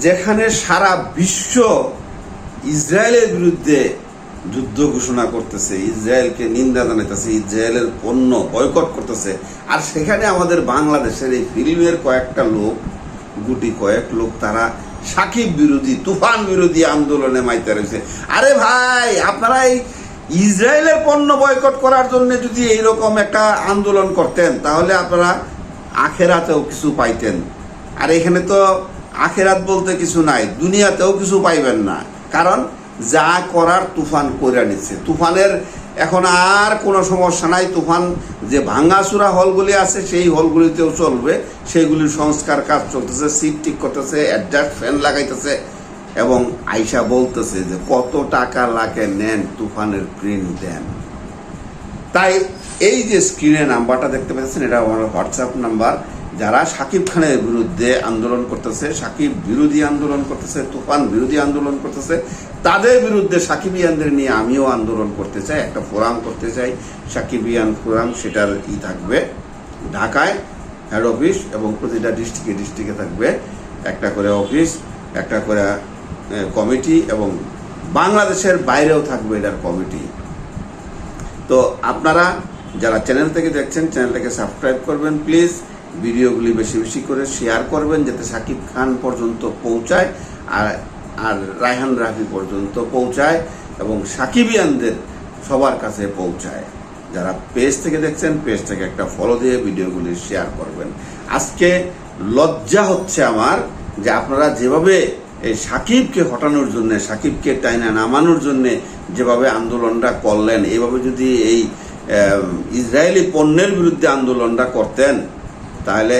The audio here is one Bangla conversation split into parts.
যেখানে সারা বিশ্ব ইসরায়েলের বিরুদ্ধে যুদ্ধ ঘোষণা করতেছে, ইসরায়েলকে নিন্দা জানাইতেছে, ইসরায়েলের পণ্য বয়কট করতেছে, আর সেখানে আমাদের বাংলাদেশের এই ফিল্মের কয়েকটা লোক, গুটি কয়েক লোক, তারা সাকিব বিরোধী, তুফান বিরোধী আন্দোলনে মাইতে রয়েছে। আরে ভাই, আপনারা এই ইসরায়েলের পণ্য বয়কট করার জন্য যদি এইরকম একটা আন্দোলন করতেন, তাহলে আপনারা আখেরাতেও কিছু পাইতেন। আর এখানে তো আখেরাত বলতে কিছু নাই, দুনিয়াতেও কিছু পাইবেন না, কারণ যা করার তুফান কইরা নিচ্ছে। তুফানের এখন আর কোনো সমস্যা নাই। তুফান যে ভাঙাচুরা হলগুলি আছে সেই হলগুলিতেও চলবে, সেইগুলির সংস্কার কাজ চলতেছে, সিট ঠিক করতেছে, অ্যাডজাস্ট ফ্যান লাগাইতেছে, এবং আইসা বলতেছে যে কত টাকা লাগে নেন, তুফানের প্রিন্ট দেন। তাই এই যে স্ক্রিনে নাম্বারটা দেখতে পাচ্ছেন, এটা আমার হোয়াটসঅ্যাপ নাম্বার। যারা সাকিব খানের বিরুদ্ধে আন্দোলন করতেছে, সাকিব বিরোধী আন্দোলন করতেছে, তুফান বিরোধী আন্দোলন করতেছে, তাদের বিরুদ্ধে সাকিবিয়ানদের নিয়ে আমিও আন্দোলন করতে চাই, একটা ফোরাম করতে চাই, সাকিবিয়ান ফোরাম। সেটার থাকবে ঢাকায় হেড অফিস, এবং প্রতিটা ডিস্ট্রিক্টে থাকবে একটা করে অফিস, একটা করে কমিটি, এবং বাংলাদেশের বাইরেও থাকবে এটার কমিটি। তো আপনারা যারা চ্যানেল থেকে দেখছেন, চ্যানেলটাকে সাবস্ক্রাইব করবেন প্লিজ, ভিডিওগুলি বেশি বেশি করে শেয়ার করবেন যাতে সাকিব খান পর্যন্ত পৌঁছায়, আর রায়হান রাফি পর্যন্ত পৌঁছায়, এবং সাকিবিয়ানদের সবার কাছে পৌঁছায়। যারা পেজ থেকে দেখছেন, পেজ থেকে একটা ফলো দিয়ে ভিডিওগুলি শেয়ার করবেন। আজকে লজ্জা হচ্ছে আমার যে আপনারা যেভাবে এই সাকিবকে হটানোর জন্য, সাকিবকে টাইনা নামানোর জন্য যেভাবে আন্দোলনটা করলেন, এইভাবে যদি এই ইসরায়েলি পণ্যের বিরুদ্ধে আন্দোলনটা করতেন, তাহলে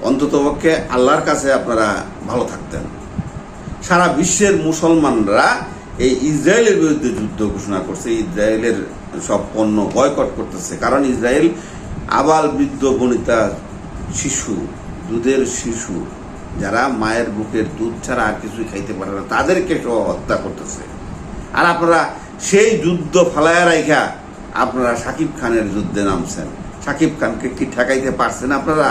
অন্ততপক্ষে আল্লাহর কাছে আপনারা ভালো থাকতেন। সারা বিশ্বের মুসলমানরা এই ইসরায়েলের বিরুদ্ধে যুদ্ধ ঘোষণা করছে, ইসরায়েলের সব পণ্য বয়কট করতেছে, কারণ ইসরায়েল আবাল বৃদ্ধ বনিতা শিশু, দুধের শিশু, যারা মায়ের বুকের দুধ ছাড়া আর কিছুই খাইতে পারে না, তাদেরকে সহ হত্যা করতেছে। আর আপনারা সেই যুদ্ধ ফালায়া রাইখা আপনারা সাকিব খানের যুদ্ধে নামছেন। সাকিব খানকে কি ঠেকাইতে পারছেন আপনারা?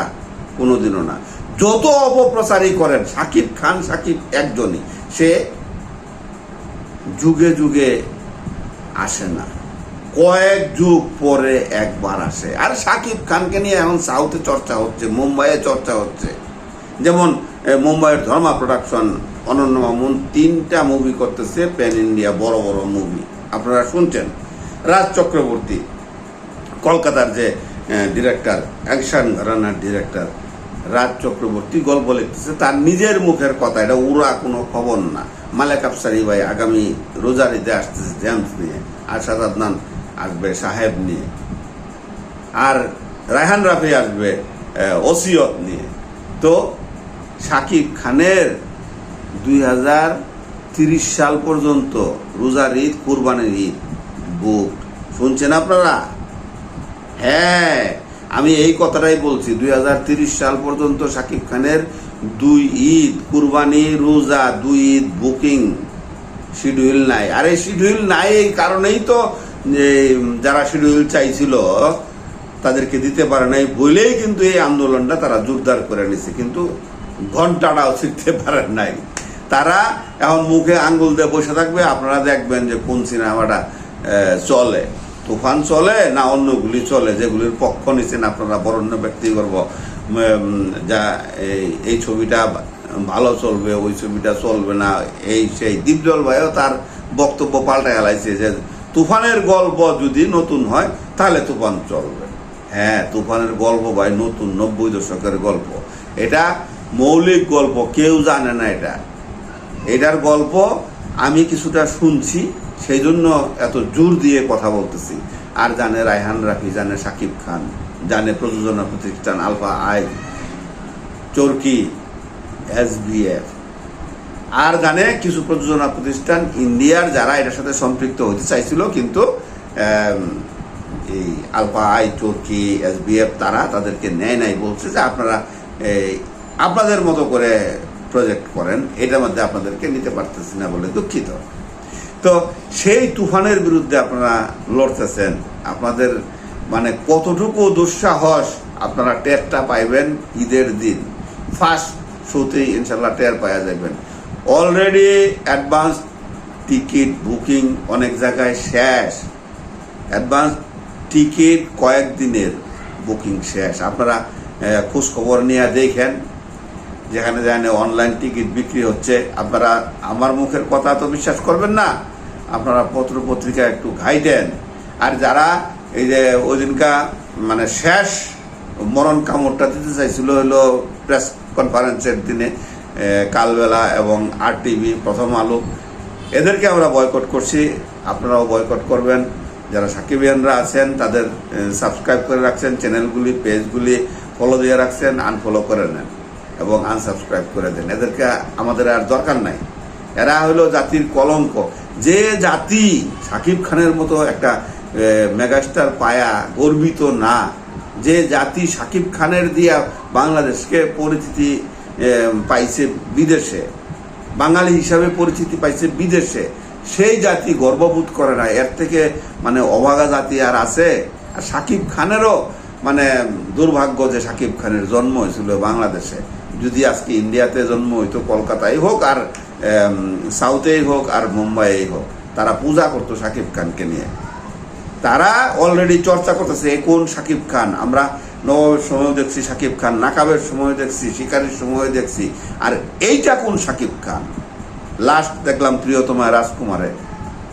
কোনোদিনও না। যত অপপ্রচারই করেন, সাকিব খান, সাকিব একজনই, সে যুগে যুগে আসে না, কয়েক যুগ পরে একবার আসে। আর সাকিব খানকে নিয়ে এখন সাউথে চর্চা হচ্ছে, মুম্বাইয়ে চর্চা হচ্ছে। যেমন মুম্বাইয়ের ধর্মা প্রোডাকশন, অনন্য মামুন 3টা মুভি করতেছে, প্যান ইন্ডিয়া বড় বড় মুভি, আপনারা শুনছেন। রাজ চক্রবর্তী, কলকাতার যে ডিরেক্টর, অ্যাকশন ঘরানার ডিরেক্টর রাজ চক্রবর্তী গল্প লিখতেছে, তার নিজের মুখের কথা, এটা উড়া কোনো খবর না। মালেক আফসারি ভাই আগামী রোজারিতে আসতেছে জেমস নিয়ে, আরশাদ আদনান আসবে সাহেব নিয়ে, আর রায়হান রাফি আসবে ওসিয়ত নিয়ে। তো সাকিব খানের 2030 সাল পর্যন্ত রোজার ঈদ, কুরবানির ঈদ বুক, শুনছেন আপনারা? হ্যাঁ, আমি এই কথাটাই বলছি, 2030 সাল পর্যন্ত সাকিব খানের 2 ঈদ, কুরবানি, রোজা, 2 ঈদ বুকিং শিডিউল নাই। আর এই শিডিউল নাই এই কারণেই তো যারা শিডিউল চাইছিল তাদেরকে দিতে পারে নাই বলেই কিন্তু এই আন্দোলনটা তারা জোরদার করে নিছে, কিন্তু ঘন্টাটাও শিখতে পারেন নাই। তারা এখন মুখে আঙ্গুল দিয়ে বসে থাকবে। আপনারা দেখবেন যে কোন সিনেমাটা চলে, তুফান চলে না অন্যগুলি চলে, যেগুলির পক্ষ নিচ্ছেন আপনারা বরণ্য ব্যক্তি করব, যা এই ছবিটা ভালো চলবে, ওই ছবিটা চলবে না, এই সেই। দীপজল ভাইও তার বক্তব্য পাল্টে হেলাইছে যে তুফানের গল্প যদি নতুন হয় তাহলে তুফান চলবে। হ্যাঁ, তুফানের গল্প ভাই নতুন, 90 দশকের গল্প, এটা মৌলিক গল্প, কেউ জানে না এটার গল্প। আমি কিছুটা শুনছি, সেই জন্য এত জোর দিয়ে কথা বলতেছি। আর জানে রায়হান রাফি, জানে সাকিব খান, জানে প্রযোজনা প্রতিষ্ঠান আলফা আই, চরকি, SBF, আর জানে কিছু প্রযোজনা প্রতিষ্ঠান ইন্ডিয়ার যারা এটার সাথে সম্পৃক্ত হতে চাইছিল, কিন্তু এই আলফা আই, চরকি, SBF তারা তাদেরকে নেয় নাই, বলছে যে আপনারা আপনাদের মতো করে প্রজেক্ট করেন, এটার মধ্যে আপনাদেরকে নিতে পারতেছি না বলে দুঃখিত। তো সেই তুফানের বিরুদ্ধে আপনারা লড়তেছেন, আপনাদের মানে কতটুকু দুঃসাহস আপনারা টেরটা পাইবেন ঈদের দিন। ফার্স্ট শোতেই ইনশাল্লাহ টের পাওয়া যাবেন। অলরেডি অ্যাডভান্স টিকিট বুকিং অনেক জায়গায় শেষ, অ্যাডভান্স টিকিট কয়েকদিনের বুকিং শেষ। আপনারা খোঁজ খবর নিয়ে দেখেন, যেখানে যেখানে অনলাইন টিকিট বিক্রি হচ্ছে। আপনারা আমার মুখের কথা তো বিশ্বাস করবেন না, আপনারা পত্র পত্রিকা একটু ঘাইটেন। আর যারা এই যে ওই দিনকা মানে শেষ মরণ কামড়টা দিতে চাইছিল হলো প্রেস কনফারেন্সের দিনে, কালবেলা এবং RTV, প্রথম আলো, এদেরকে আমরা বয়কট করছি। আপনারাও বয়কট করবেন। যারা সাকিবিয়ানরা আছেন তাদের সাবস্ক্রাইব করে রাখছেন, চ্যানেলগুলি পেজগুলি ফলো দিয়ে রাখছেন, আনফলো করে নেন এবং আনসাবস্ক্রাইব করে দেন। এদেরকে আমাদের আর দরকার নাই। এরা হলো জাতির কলঙ্ক। যে জাতি শাকিব খানের মতো একটা মেগাস্টার পায়া গর্বিত না, যে জাতি শাকিব খানের দিয়া বাংলাদেশকে পরিচিতি পাইছে বিদেশে, বাঙালি হিসাবে পরিচিতি পাইছে বিদেশে, সেই জাতি গর্ববোধ করে না। এর থেকে মানে অভাগা জাতি আর আছে? আর শাকিব খানেরও মানে দুর্ভাগ্য যে শাকিব খানের জন্ম হয়েছিল বাংলাদেশে। যদি আজকে ইন্ডিয়াতে জন্ম হইতো, কলকাতায় হোক আর সাউথেই হোক আর মুম্বাইয়েই হোক, তারা পূজা করতো শাকিব খানকে নিয়ে। তারা অলরেডি চর্চা করতেছে এ কোন শাকিব খান। আমরা নবাবের সময় দেখছি শাকিব খান, নাকাবের সময় দেখছি, শিকারির সময় দেখছি, আর এইটা কোন শাকিব খান? লাস্ট দেখলাম প্রিয়তমা রাজকুমারে,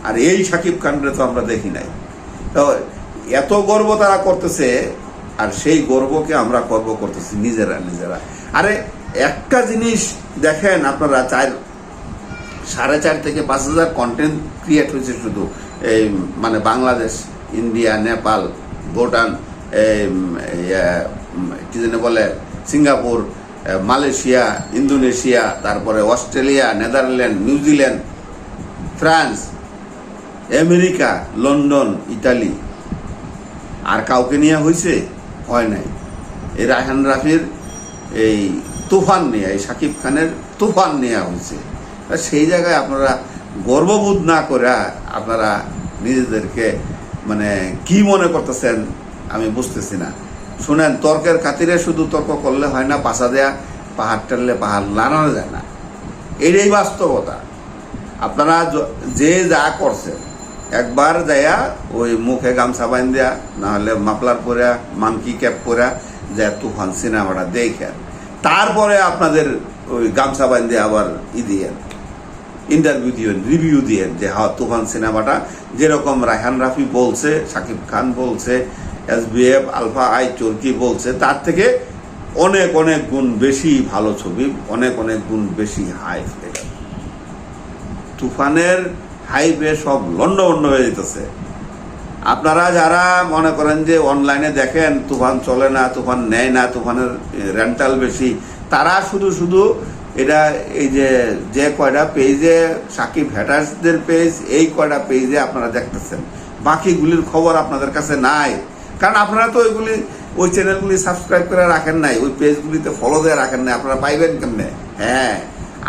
আর এই শাকিব খানরে তো আমরা দেখি নাই। তো এত গর্ব তারা করতেছে, আর সেই গর্বকে আমরা গর্ব করতেছি নিজেরা নিজেরা। আরে একটা জিনিস দেখেন আপনারা, 4.5 থেকে 5,000 কন্টেন্ট ক্রিয়েট হয়েছে শুধু এই মানে বাংলাদেশ, ইন্ডিয়া, নেপাল, ভুটান, কি যেন বলে সিঙ্গাপুর, মালয়েশিয়া, ইন্দোনেশিয়া, তারপরে Australia, Netherland, New Zealand, France, America, London, Italy. আর কাউকে নিয়ে হয়েছে? হয় নাই। এই রায়হান রাফির এই তুফান নিয়ে, এই শাকিব খানের তুফান নেওয়া হয়েছে। সেই জায়গায় আপনারা গর্ববোধ না করে আপনারা নিজেদেরকে মানে কি মনে করতেছেন আমি বুঝতেছি না। শুনেন, তর্কের খাতিরে শুধু তর্ক করলে হয় না, পাশা দেয়া পাহাড় টানলে পাহাড় লাগানো যায় না। এটাই বাস্তবতা। আপনারা যে যা করছেন, একবার যাইয়া ওই মুখে গামছা বাইন দেয়া, নাহলে মাফলার পরে মাংকি ক্যাপ পরে যা তুফান সিনেমাটা দেখেন, তারপরে আপনাদের ওই গামছা বাইন দিয়ে আবার দিয়েন, ইন্টারভিউ দিয়েন, রিভিউ দিয়েন যে হ্যাঁ তুফান সিনেমাটা যেরকম রায়হান রাফি বলছে, শাকিব খান বলছে, SBF, আলফা আই চরকি বলছে, তার থেকে অনেক অনেক গুণ বেশি ভালো ছবি, অনেক অনেক গুণ বেশি হাইপ। তুফানের হাইপে সব লন্ডভন্ড হয়ে যেতেছে। আপনারা যারা মনে করেন যে অনলাইনে দেখেন তুফান চলে না, তুফান নেয় না, তুফানের রেন্টাল বেশি, তারা শুধু শুধু এটা এই যে কয়টা পেজে সাকিব হ্যাটার্সদের পেজ, এই কয়টা পেজে আপনারা দেখতেছেন, বাকিগুলির খবর আপনাদের কাছে নাই। কারণ আপনারা তো ওই চ্যানেলগুলি সাবস্ক্রাইব করে রাখেন নাই, ওই পেজগুলিতে ফলো দিয়ে রাখেন নাই। আপনারা পাইবেন কেমনে? হ্যাঁ,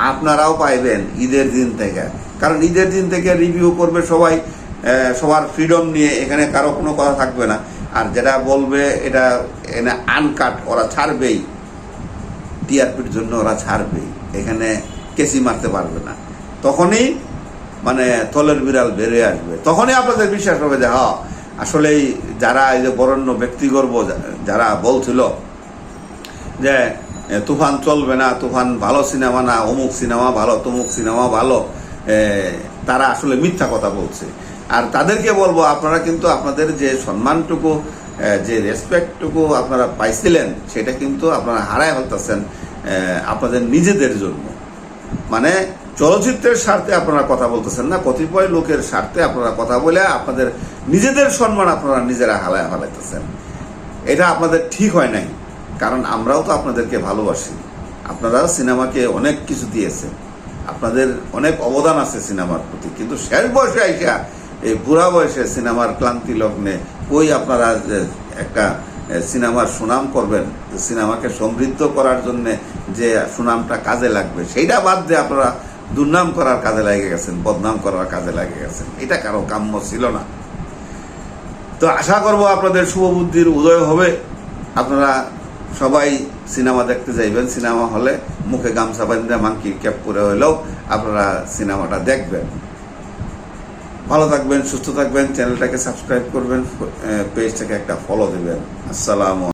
আপনারাও পাইবেন ঈদের দিন থেকে। কারণ ঈদের দিন থেকে রিভিউ করবে সবাই, সবার ফ্রিডম নিয়ে, এখানে কারো কোনো কথা থাকবে না। আর যেটা বলবে এটা এখানে আনকাট, ওরা ছাড়বেই, টিআরপির জন্য ওরা ছাড়বেই, এখানে কেসি মারতে পারবে না। তখনই মানে তলের বিড়াল বেরিয়ে আসবে, তখনই আপনাদের বিশ্বাস হবে যে হ্যাঁ আসলেই যারা এই যে বরেণ্য ব্যক্তিগর্ব যারা বলছিল যে তুফান চলবে না, তুফান ভালো সিনেমা না, অমুক সিনেমা ভালো, তমুক সিনেমা ভালো, তারা আসলে মিথ্যা কথা বলছে। আর তাদেরকে বলবো, আপনারা কিন্তু আপনাদের যে সম্মানটুকু, যে রেসপেক্টটুকু আপনারা পাইছিলেন, সেটা কিন্তু আপনারা হারায় ফেলতেছেন আপনাদের নিজেদের জন্য। মানে চলচ্চিত্রের স্বার্থে আপনারা কথা বলতেছেন না, কতিপয় লোকের স্বার্থে আপনারা কথা বলে আপনাদের নিজেদের সম্মান আপনারা নিজেরা হারায় ফেলাইতেছেন। এটা আপনাদের ঠিক হয় নাই। কারণ আমরাও তো আপনাদেরকে ভালোবাসি, আপনারাও সিনেমাকে অনেক কিছু দিয়েছেন, আপনাদের অনেক অবদান আছে সিনেমার প্রতি। কিন্তু শেষ বয়সে আইসা, এই বুড়া বয়সে সিনেমার ক্লান্তি লগ্নে কই আপনারা একটা সিনেমার সুনাম করবেন, সিনেমাকে সমৃদ্ধ করার জন্য যে সুনামটা কাজে লাগবে, সেইটা বাদ দিয়ে আপনারা দুর্নাম করার কাজে লাগে গেছেন, বদনাম করার কাজে লাগে গেছেন। এটা কারো কাম্য ছিল না। তো আশা করব আপনাদের শুভবুদ্ধির উদয় হবে, আপনারা সবাই সিনেমা দেখতে যাইবেন, সিনেমা হলে মুখে গামছা বাঁধে মাংকি ক্যাপ করে হলেও আপনারা সিনেমাটা দেখবেন। ভালো থাকবেন, সুস্থ থাকবেন, চ্যানেলটাকে সাবস্ক্রাইব করবেন, পেজটাকে একটা ফলো দেবেন। আসসালামু